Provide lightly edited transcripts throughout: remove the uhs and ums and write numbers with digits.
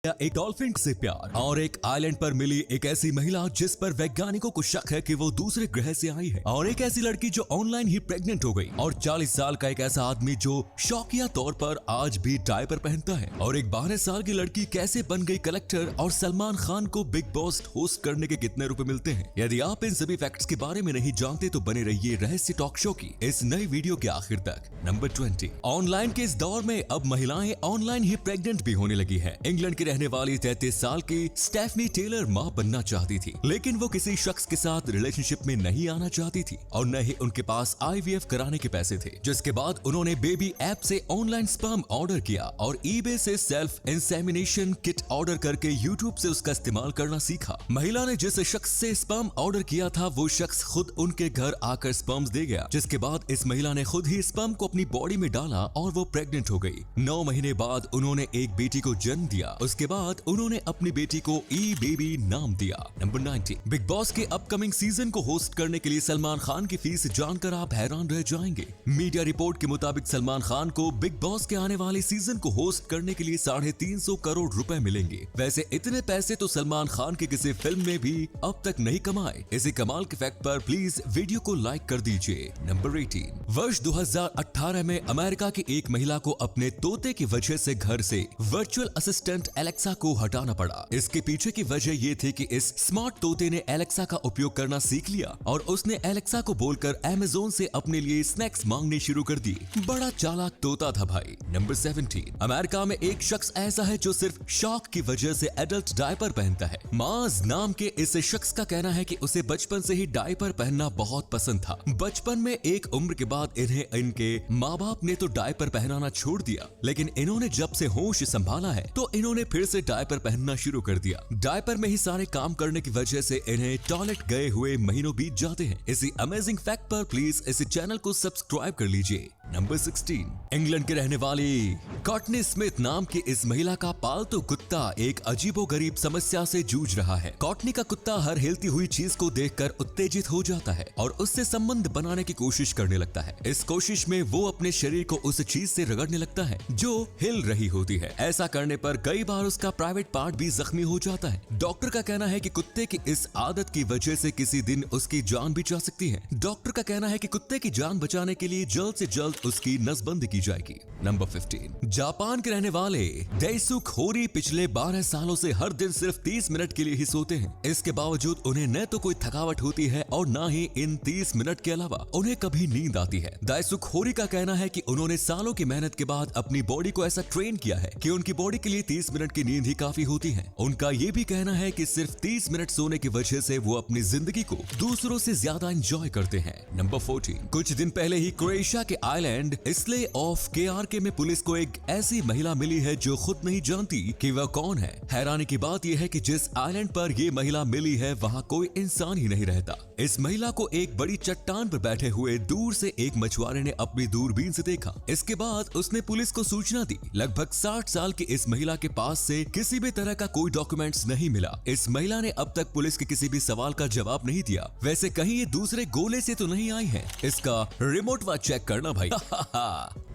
एक डॉल्फिन से प्यार और एक आइलैंड पर मिली एक ऐसी महिला जिस पर वैज्ञानिकों को शक है कि वो दूसरे ग्रह से आई है, और एक ऐसी लड़की जो ऑनलाइन ही प्रेग्नेंट हो गई, और 40 साल का एक ऐसा आदमी जो शौकिया तौर पर आज भी डायपर पहनता है, और एक 12 साल की लड़की कैसे बन गई कलेक्टर, और सलमान खान को बिग बॉस होस्ट करने के कितने रुपए मिलते हैं। यदि आप इन सभी फैक्ट्स के बारे में नहीं जानते तो बने रहिए रहस्य टॉक शो की इस नई वीडियो के आखिर तक। नंबर 20। ऑनलाइन के इस दौर में अब महिलाएं ऑनलाइन ही प्रेग्नेंट भी होने लगी है। इंग्लैंड की रहने वाली 33 साल की स्टेफनी टेलर मां बनना चाहती थी, लेकिन वो किसी शख्स के साथ रिलेशनशिप में नहीं आना चाहती थी और न ही उनके पास IVF कराने के पैसे थे। जिसके बाद उन्होंने बेबी ऐप से ऑनलाइन स्पर्म ऑर्डर किया और eBay से सेल्फ इंसेमिनेशन किट ऑर्डर करके यूट्यूब से उसका इस्तेमाल करना सीखा। महिला ने जिस शख्स से स्पर्म ऑर्डर किया था वो शख्स खुद उनके घर आकर स्पर्म्स दे गया, जिसके बाद इस महिला ने खुद ही स्पर्म को अपनी बॉडी में डाला और वो प्रेग्नेंट हो गई। 9 महीने बाद उन्होंने एक बेटी को जन्म दिया। उसके बाद उन्होंने अपनी बेटी को बेबी नाम दिया। नंबर 90। बिग बॉस के अपकमिंग सीजन को होस्ट करने के लिए सलमान खान की फीस जानकर आप हैरान रह जाएंगे। मीडिया रिपोर्ट के मुताबिक सलमान खान को बिग बॉस के आने वाले सीजन को होस्ट करने के लिए 350 करोड़ रुपए मिलेंगे। वैसे इतने पैसे तो सलमान खान की किसी फिल्म ने भी अब तक नहीं कमाए। इसी कमाल के फैक्ट पर प्लीज वीडियो को लाइक कर दीजिए। नंबर 18। वर्ष 2018 में अमेरिका की एक महिला को अपने तोते की वजह से घर से वर्चुअल असिस्टेंट एलेक्सा को हटाना पड़ा। इसके पीछे की वजह ये थी कि इस स्मार्ट तोते ने एलेक्सा का उपयोग करना सीख लिया और उसने एलेक्सा को बोलकर अमेज़न से अपने लिए स्नैक्स मांगने शुरू कर दी। बड़ा चालाक तोता था भाई। नंबर 17। अमेरिका में एक शख्स ऐसा है जो सिर्फ शौक की वजह से एडल्ट डायपर पहनता है। माज नाम के इस शख्स का कहना है कि उसे बचपन से ही डायपर पहनना बहुत पसंद था। बचपन में एक उम्र के बाद इन्हें इनके माँ बाप ने तो डायपर पहनाना छोड़ दिया, लेकिन इन्होंने जब से होश संभाला है तो इन्होंने फिर से डायपर पहनना शुरू कर दिया। डायपर में ही सारे काम करने की वजह से इन्हें टॉयलेट गए हुए महीनों बीत जाते हैं। इसी अमेजिंग फैक्ट पर प्लीज इस चैनल को सब्सक्राइब कर लीजिए। नंबर 16। इंग्लैंड के रहने वाली कॉटनी स्मिथ नाम की इस महिला का पालतू कुत्ता एक अजीबोगरीब समस्या से जूझ रहा है। कॉटनी का कुत्ता हर हिलती हुई चीज को देखकर उत्तेजित हो जाता है और उससे संबंध बनाने की कोशिश करने लगता है। इस कोशिश में वो अपने शरीर को उस चीज से रगड़ने लगता है जो हिल रही होती है। ऐसा करने पर कई बार उसका प्राइवेट पार्ट भी जख्मी हो जाता है। डॉक्टर का कहना है कि कुत्ते की इस आदत की वजह से किसी दिन उसकी जान भी जा सकती है। डॉक्टर का कहना है कि कुत्ते की जान बचाने के लिए जल्द से जल्द उसकी नसबंदी की जाएगी। नंबर 15। जापान के रहने वाले डेइसुक होरी पिछले 12 सालों से हर दिन सिर्फ 30 मिनट के लिए ही सोते हैं। इसके बावजूद उन्हें न तो कोई थकावट होती है और न ही इन 30 मिनट के अलावा उन्हें कभी नींद आती है। डेइसुक होरी का कहना है कि उन्होंने सालों की मेहनत के बाद अपनी बॉडी को ऐसा ट्रेन किया है कि उनकी बॉडी के लिए 30 मिनट की नींद ही काफी होती है। उनका ये भी कहना है कि सिर्फ 30 मिनट सोने की वजह से वो अपनी जिंदगी को दूसरों से ज्यादा एंजॉय करते हैं। नंबर 14। कुछ दिन पहले ही क्रोएशिया के आइलैंड इसले ऑफ KRK में पुलिस को एक ऐसी महिला मिली है जो खुद नहीं जानती कि वह कौन है। हैरानी की बात यह है कि जिस आइलैंड पर ये महिला मिली है वहाँ कोई इंसान ही नहीं रहता। इस महिला को एक बड़ी चट्टान पर बैठे हुए दूर से एक मछुआरे ने अपनी दूरबीन से देखा। इसके बाद उसने पुलिस को सूचना दी। लगभग 60 साल की इस महिला के पास से किसी भी तरह का कोई डॉक्यूमेंट्स नहीं मिला। इस महिला ने अब तक पुलिस के किसी भी सवाल का जवाब नहीं दिया। वैसे कहीं ये दूसरे गोले से तो नहीं आई है? इसका रिमोट वा चेक करना भाई।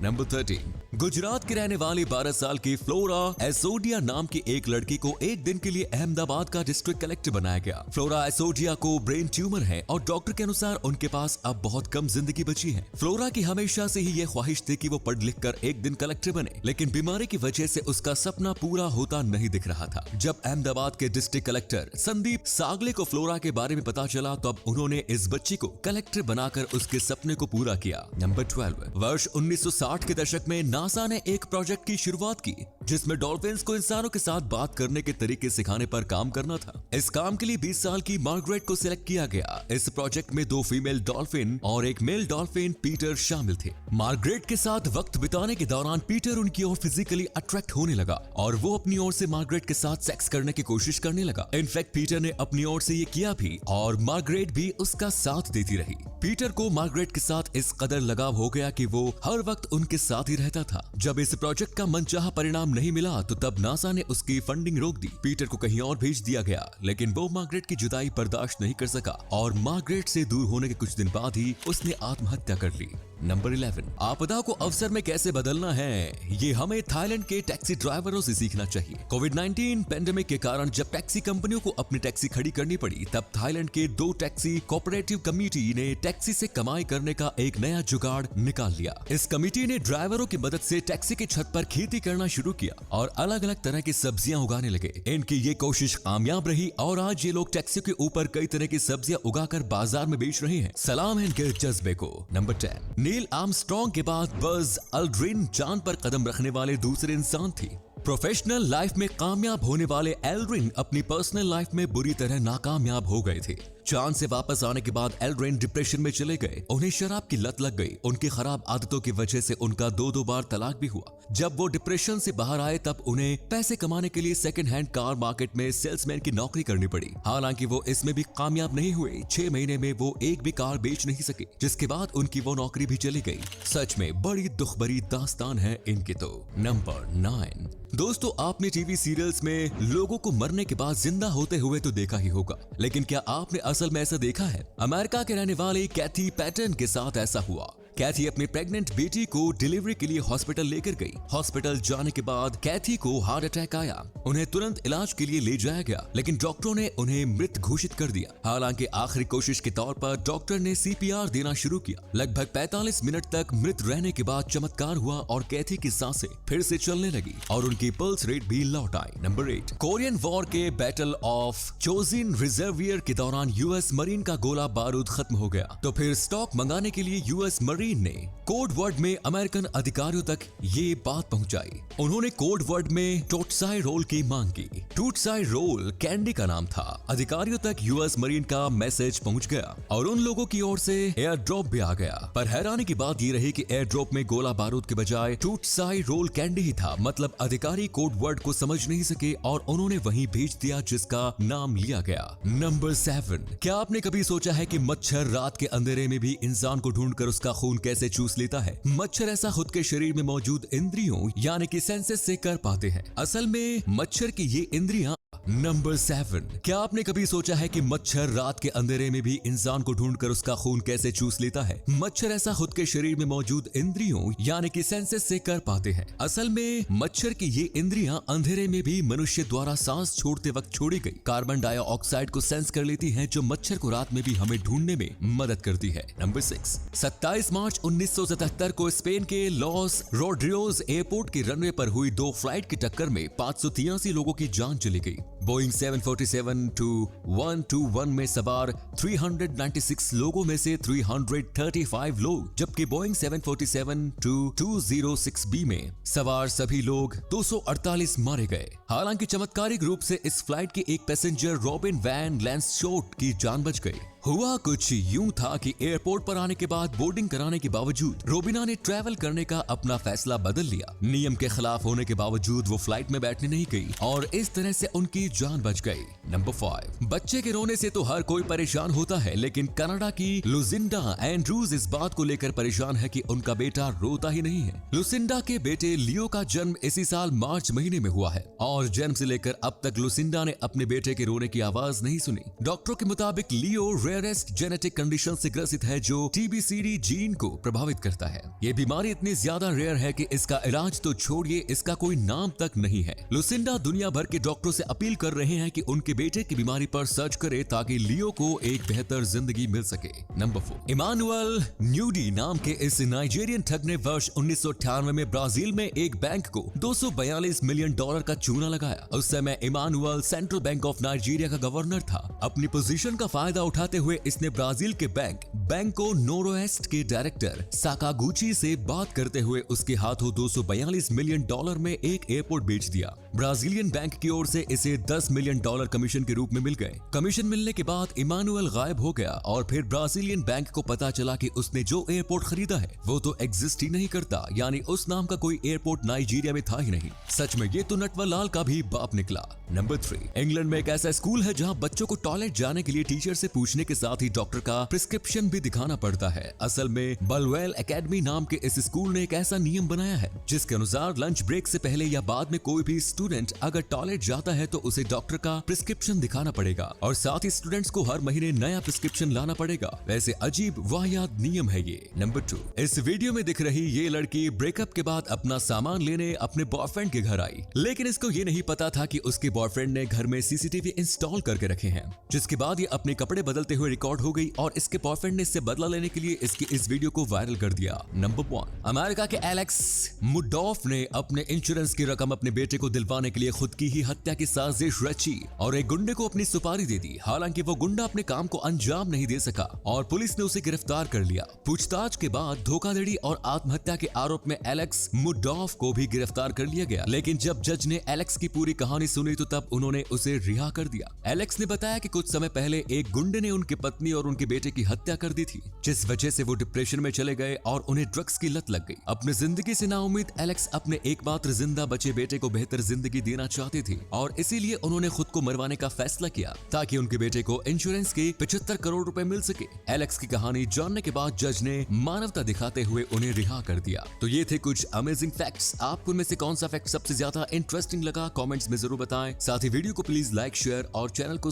नंबर 13। गुजरात की रहने वाली 12 साल की फ्लोरा एसोडिया नाम की एक लड़की को एक दिन के लिए अहमदाबाद का डिस्ट्रिक्ट कलेक्टर बनाया गया। फ्लोरा एसोडिया को ब्रेन ट्यूमर है और डॉक्टर के अनुसार उनके पास अब बहुत कम जिंदगी बची है। फ्लोरा की हमेशा से ही ये ख्वाहिश थी कि वो पढ़ लिख कर एक दिन कलेक्टर बने, लेकिन बीमारी की वजह से उसका सपना पूरा होता नहीं दिख रहा था। जब अहमदाबाद के डिस्ट्रिक्ट कलेक्टर संदीप सागले को फ्लोरा के बारे में पता चला तो अब उन्होंने इस बच्ची को कलेक्टर बनाकर उसके सपने को पूरा किया। नंबर 12। वर्ष 1960 के दशक में नासा ने एक प्रोजेक्ट की शुरुआत की जिसमें डॉल्फिन्स को इंसानों के साथ बात करने के तरीके सिखाने पर काम करना था। इस काम के लिए 20 साल की मार्गरेट को सिलेक्ट किया गया। इस प्रोजेक्ट में 2 फीमेल डॉल्फिन और एक मेल डॉल्फिन पीटर शामिल थे। मार्गरेट के साथ वक्त बिताने के दौरान पीटर उनकी ओर फिजिकली अट्रैक्ट होने लगा और वो अपनी ओर से मार्गरेट के साथ सेक्स करने की कोशिश करने लगा। इनफैक्ट पीटर ने अपनी ओर से ये किया भी और मार्गरेट भी उसका साथ देती रही। पीटर को मार्गरेट के साथ इस कदर लगाव हो गया कि वो हर वक्त उनके साथ ही रहता था। जब इस प्रोजेक्ट का मनचाहा परिणाम नहीं मिला तो तब नासा ने उसकी फंडिंग रोक दी। पीटर को कहीं और भेज दिया गया, लेकिन वो मार्गरेट की जुदाई बर्दाश्त नहीं कर सका और मार्गरेट से दूर होने के कुछ दिन बाद ही उसने आत्महत्या कर ली। नंबर 11, आपदा को अवसर में कैसे बदलना है, ये हमें थाईलैंड के टैक्सी ड्राइवरों से सीखना चाहिए। कोविड-19 पेंडेमिक के कारण जब टैक्सी कंपनियों को अपनी टैक्सी खड़ी करनी पड़ी, तब थाईलैंड के 2 टैक्सी कोऑपरेटिव कमेटी ने टैक्सी से कमाई करने का एक नया जुगाड़ निकाल लिया। इस कमेटी ने ड्राइवरों की मदद से टैक्सी की छत पर खेती करना शुरू किया और अलग अलग तरह की सब्जियां उगाने लगे। इनकी ये कोशिश कामयाब रही और आज ये लोग टैक्सी के ऊपर कई तरह की सब्जियां उगाकर बाजार में बेच रहे हैं। सलाम है इनके जज्बे को। नंबर 10, नील आर्मस्ट्रॉन्ग के बाद बज अल्ड्रिन चांद पर कदम रखने वाले दूसरे इंसान थी। प्रोफेशनल लाइफ में कामयाब होने वाले एल्ड्रिन अपनी पर्सनल लाइफ में बुरी तरह नाकामयाब हो गए थे। चांद से वापस आने के बाद एल्ड्रिन डिप्रेशन में चले गए। उन्हें शराब की लत लग गई। उनकी खराब आदतों की वजह से उनका 2 बार तलाक भी हुआ। जब वो डिप्रेशन से बाहर आए तब उन्हें पैसे कमाने के लिए सेकंड हैंड कार मार्केट में सेल्समैन की नौकरी करनी पड़ी। हालांकि वो इसमें भी कामयाब नहीं हुए। 6 महीने में वो एक भी कार बेच नहीं सके, जिसके बाद उनकी वो नौकरी भी चली गई। सच में बड़ी दुख भरी दास्तान है इनकी तो। नंबर 9, दोस्तों आपने टीवी सीरियल्स में लोगों को मरने के बाद जिंदा होते हुए तो देखा ही होगा, लेकिन क्या आपने असल में ऐसा देखा है? अमेरिका के रहने वाली कैथी पैटन के साथ ऐसा हुआ। कैथी अपनी प्रेग्नेंट बेटी को डिलीवरी के लिए हॉस्पिटल लेकर गई। हॉस्पिटल जाने के बाद कैथी को हार्ट अटैक आया। उन्हें तुरंत इलाज के लिए ले जाया गया, लेकिन डॉक्टरों ने उन्हें मृत घोषित कर दिया। हालांकि आखिरी कोशिश के तौर पर डॉक्टर ने CPR देना शुरू किया। लगभग 45 मिनट तक मृत रहने के बाद चमत्कार हुआ और कैथी की सांसें फिर से चलने लगी और उनकी पल्स रेट भी लौट आई। नंबर 8, कोरियन वॉर के बैटल ऑफ चोजिन रिजर्वियर के दौरान US मरीन का गोला बारूद खत्म हो गया, तो फिर स्टॉक मंगाने के लिए US मरीन ने कोड वर्ड में अमेरिकन अधिकारियों तक ये बात पहुंचाई। उन्होंने कोड वर्ड में टोटसाई रोल की मांग की। टोटसाई रोल कैंडी का नाम था। अधिकारियों तक US मरीन का मैसेज पहुंच गया और उन लोगों की ओर से एयर ड्रॉप भी आ गया। पर हैरानी की बात ये रही कि एयर ड्रॉप में गोला बारूद के बजाय टोटसाई रोल कैंडी ही था। मतलब अधिकारी कोड वर्ड को समझ नहीं सके और उन्होंने वहीं भेज दिया जिसका नाम लिया गया। नंबर 7, क्या आपने कभी सोचा है कि मच्छर रात के अंधेरे में भी इंसान को ढूंढकर उसका खून कैसे चूस लेता है? मच्छर ऐसा खुद के शरीर में मौजूद इंद्रियों यानी कि सेंसेस से कर पाते हैं। असल में मच्छर की ये इंद्रियां। नंबर 7, क्या आपने कभी सोचा है कि मच्छर रात के अंधेरे में भी इंसान को ढूंढकर उसका खून कैसे चूस लेता है? मच्छर ऐसा खुद के शरीर में मौजूद इंद्रियों यानी कि सेंसेस से कर पाते हैं। असल में मच्छर की ये इंद्रियां अंधेरे में भी मनुष्य द्वारा सांस छोड़ते वक्त छोड़ी गई कार्बन डाइऑक्साइड को सेंस कर लेती है, जो मच्छर को रात में भी हमें ढूंढने में मदद करती है। नंबर 6, 27 मार्च 1977 को स्पेन के लॉस रोड्रिगोस एयरपोर्ट के रनवे पर हुई 2 फ्लाइट की टक्कर में 583 लोगों की जान चली गई। बोइंग 747-121 में सवार 396 लोगों में से 335 लोग, जबकि बोइंग 747-206B में सवार सभी लोग 248 मारे गए। हालांकि चमत्कारिक रूप से इस फ्लाइट के एक पैसेंजर रॉबिन वैन लैंसशोट की जान बच गई। हुआ कुछ यूं था कि एयरपोर्ट पर आने के बाद बोर्डिंग कराने के बावजूद रोबिना ने ट्रैवल करने का अपना फैसला बदल लिया। नियम के खिलाफ होने के बावजूद वो फ्लाइट में बैठने नहीं गई और इस तरह से उनकी जान बच गई। नंबर 5, बच्चे के रोने से तो हर कोई परेशान होता है, लेकिन कनाडा की लुसिंडा एंड्रूज इस बात को लेकर परेशान है कि उनका बेटा रोता ही नहीं है। लुसिंडा के बेटे लियो का जन्म इसी साल मार्च महीने में हुआ है और जन्म से लेकर अब तक लुसिंडा ने अपने बेटे के रोने की आवाज नहीं सुनी। डॉक्टरों के मुताबिक लियो रेयरेस्ट जेनेटिक कंडीशन से ग्रसित है, जो TBCD जीन को प्रभावित करता है। ये बीमारी इतनी ज्यादा रेयर है कि इसका इलाज तो छोड़िए, इसका कोई नाम तक नहीं है। लुसिंडा दुनिया भर के डॉक्टरों से अपील कर रहे हैं कि उनके बेटे की बीमारी पर सर्च करे ताकि लियो को एक बेहतर जिंदगी मिल सके। नंबर 4, इमानुएल न्यूडी नाम के इस नाइजीरियन ठग ने वर्ष 1998 में ब्राजील में एक बैंक को $242 मिलियन का चूना लगाया। उस समय Emmanuel central bank of Nigeria का गवर्नर था। अपनी पोजीशन का फायदा उठाते हुए इसने ब्राजील के बैंको नोरोएस्ट के डायरेक्टर साकागुची से बात करते हुए उसके हाथों $242 मिलियन में एक एयरपोर्ट बेच दिया। ब्राजीलियन बैंक की ओर से इसे $10 मिलियन कमीशन के रूप में मिल गए। कमीशन मिलने के बाद इमानुएल गायब हो गया और फिर ब्राजीलियन बैंक को पता चला कि उसने जो एयरपोर्ट खरीदा है वो तो एग्जिस्ट ही नहीं करता, यानी उस नाम का कोई एयरपोर्ट नाइजीरिया में था ही नहीं। सच में ये तो नटवरलाल का भी बाप निकला। नंबर 3, इंग्लैंड में एक ऐसा स्कूल है जहाँ बच्चों को टॉयलेट जाने के लिए टीचर से पूछने के के साथ ही डॉक्टर का प्रिस्क्रिप्शन भी दिखाना पड़ता है। असल में बलवेल एकेडमी नाम के इस स्कूल ने एक ऐसा नियम बनाया है जिसके अनुसार लंच ब्रेक से पहले या बाद में कोई भी स्टूडेंट अगर टॉयलेट जाता है तो उसे डॉक्टर का प्रिस्क्रिप्शन दिखाना पड़ेगा और साथ ही स्टूडेंट्स को हर महीने नया प्रिस्क्रिप्शन लाना पड़ेगा। वैसे अजीब वाहियात नियम है ये। नंबर 2, इस वीडियो में दिख रही ये लड़की ब्रेकअप के बाद अपना सामान लेने अपने बॉयफ्रेंड के घर आई, लेकिन इसको ये नहीं पता था कि उसके बॉयफ्रेंड ने घर में सीसीटीवी इंस्टॉल करके रखे हैं। जिसके बाद ये अपने कपड़े बदलते हुए रिकॉर्ड हो गई और इसके बॉयफ्रेंड ने इससे बदला लेने के लिए इसकी इस वीडियो को वायरल कर दिया। नंबर 1, अमेरिका के एलेक्स मुडॉफ ने अपने इंश्योरेंस की रकम अपने बेटे को दिलवाने के लिए खुद की ही हत्या की साजिश रची और एक गुंडे को अपनी सुपारी दे दी। हालांकि वो गुंडा अपने काम को अंजाम नहीं दे सका और पुलिस ने उसे गिरफ्तार कर लिया। पूछताछ के बाद धोखाधड़ी और आत्महत्या के आरोप में एलेक्स मुडॉफ को भी गिरफ्तार कर लिया गया, लेकिन जब जज ने एलेक्स की पूरी कहानी सुनी तो तब उन्होंने उसे रिहा कर दिया। एलेक्स ने बताया कि कुछ समय पहले एक गुंडे ने उनकी पत्नी और उनके बेटे की हत्या कर दी थी, जिस वजह से वो डिप्रेशन में चले गए और उन्हें ड्रग्स की लत लग गई। अपनी जिंदगी से नाउम्मीद एलेक्स अपने एकमात्र जिंदा बचे बेटे को बेहतर जिंदगी देना चाहते थे और इसीलिए उन्होंने खुद को मरवाने का फैसला किया ताकि उनके बेटे को इंश्योरेंस के 75 करोड़ रुपए मिल सके। एलेक्स की कहानी जानने के बाद जज ने मानवता दिखाते हुए उन्हें रिहा कर दिया। तो ये थे कुछ अमेजिंग फैक्ट्स। आपको इनमें से कौन सा फैक्ट सबसे ज्यादा इंटरेस्टिंग लगा कमेंट्स में जरूर बताएं। साथ ही वीडियो को प्लीज लाइक, शेयर और चैनल को